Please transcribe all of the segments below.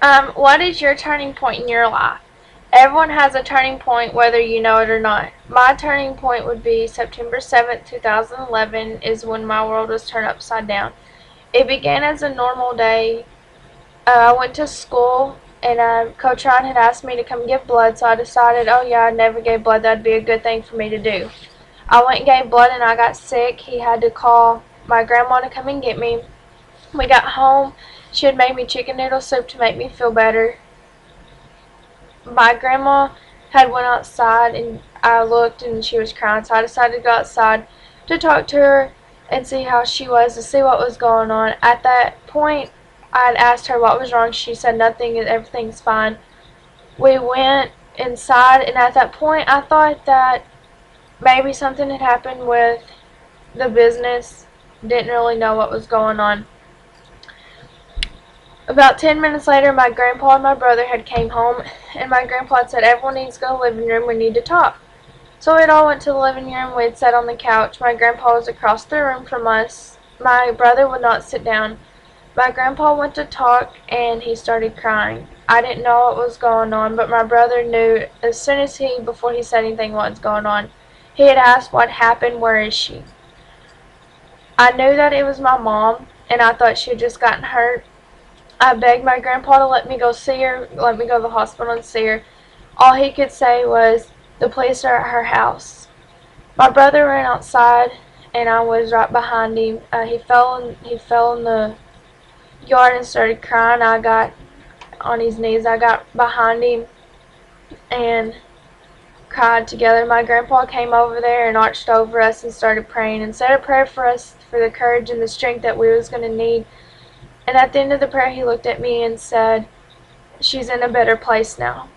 What is your turning point in your life? Everyone has a turning point whether you know it or not. My turning point would be September 7th, 2011 is when my world was turned upside down. It began as a normal day. I went to school and Coach Ryan had asked me to come give blood, so I decided, oh yeah, I never gave blood, that'd be a good thing for me to do. I went and gave blood and I got sick. He had to call my grandma to come and get me. We got home. She had made me chicken noodle soup to make me feel better. My grandma had went outside and I looked and she was crying, so I decided to go outside to talk to her and see how she was, to see what was going on. At that point, I had asked her what was wrong. She said nothing and everything's fine. We went inside and at that point I thought that maybe something had happened with the business. Didn't really know what was going on. About 10 minutes later, my grandpa and my brother had came home, and my grandpa had said, everyone needs to go to the living room, we need to talk. So we all went to the living room, we had sat on the couch. My grandpa was across the room from us. My brother would not sit down. My grandpa went to talk, and he started crying. I didn't know what was going on, but my brother knew as soon as before he said anything, what was going on. He had asked what happened, where is she? I knew that it was my mom, and I thought she had just gotten hurt. I begged my grandpa to let me go see her, let me go to the hospital and see her. All he could say was, the police are at her house. My brother ran outside, and I was right behind him. He fell in the yard and started crying. I got on his knees. I got behind him and cried together. My grandpa came over there and arched over us and started praying and said a prayer for us for the courage and the strength that we was going to need. And at the end of the prayer, he looked at me and said, she's in a better place now.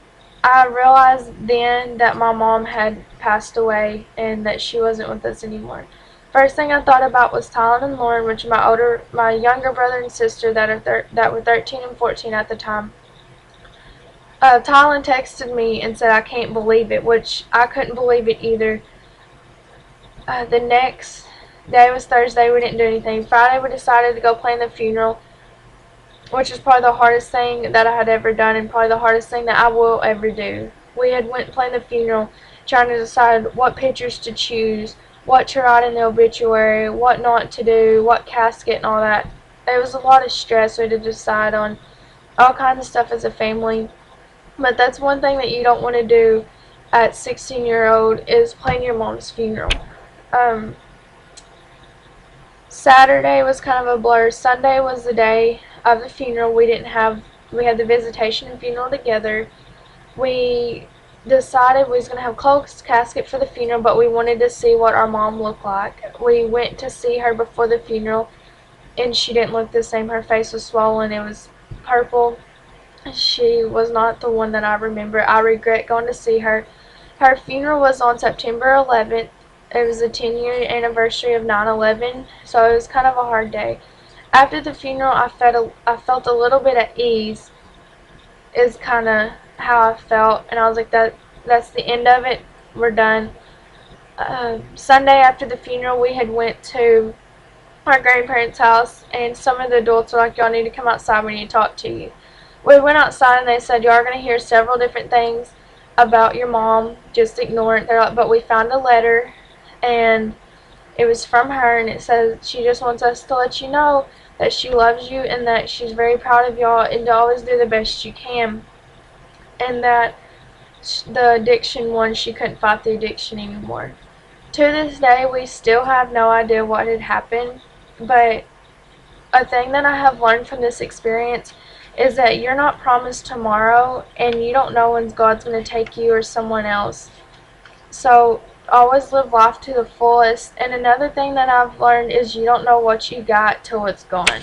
I realized then that my mom had passed away and that she wasn't with us anymore. First thing I thought about was Tylen and Lauren, which are my younger brother and sister that were 13 and 14 at the time. Tylen texted me and said, I can't believe it, which I couldn't believe it either. The next day was Thursday. We didn't do anything. Friday, we decided to go plan the funeral, which is probably the hardest thing that I had ever done and probably the hardest thing that I will ever do. We had went and planned the funeral, trying to decide what pictures to choose, what to write in the obituary, what not to do, what casket and all that. It was a lot of stress. We had to decide on all kinds of stuff as a family. But that's one thing that you don't want to do at 16-year-old is plan your mom's funeral. Saturday was kind of a blur. Sunday was the day of the funeral. We had the visitation and funeral together. We decided we was going to have closed casket for the funeral, but we wanted to see what our mom looked like. We went to see her before the funeral, and she didn't look the same. Her face was swollen. It was purple. She was not the one that I remember. I regret going to see her. Her funeral was on September 11th. It was the 10-year anniversary of 9/11, so it was kind of a hard day. After the funeral, I felt a little bit at ease, is kind of how I felt, and I was like, that's the end of it. We're done. Sunday after the funeral, we had went to our grandparents' house, and some of the adults were like, y'all need to come outside, we need to talk to you. We went outside, and they said, y'all are going to hear several different things about your mom, just ignore it. They're like, but we found a letter, and it was from her, and it says she just wants us to let you know that she loves you and that she's very proud of y'all and to always do the best you can. And that the addiction one, she couldn't fight the addiction anymore. To this day, we still have no idea what had happened, but a thing that I have learned from this experience is that you're not promised tomorrow, and you don't know when God's going to take you or someone else. So always live life to the fullest. And another thing that I've learned is you don't know what you got till it's gone.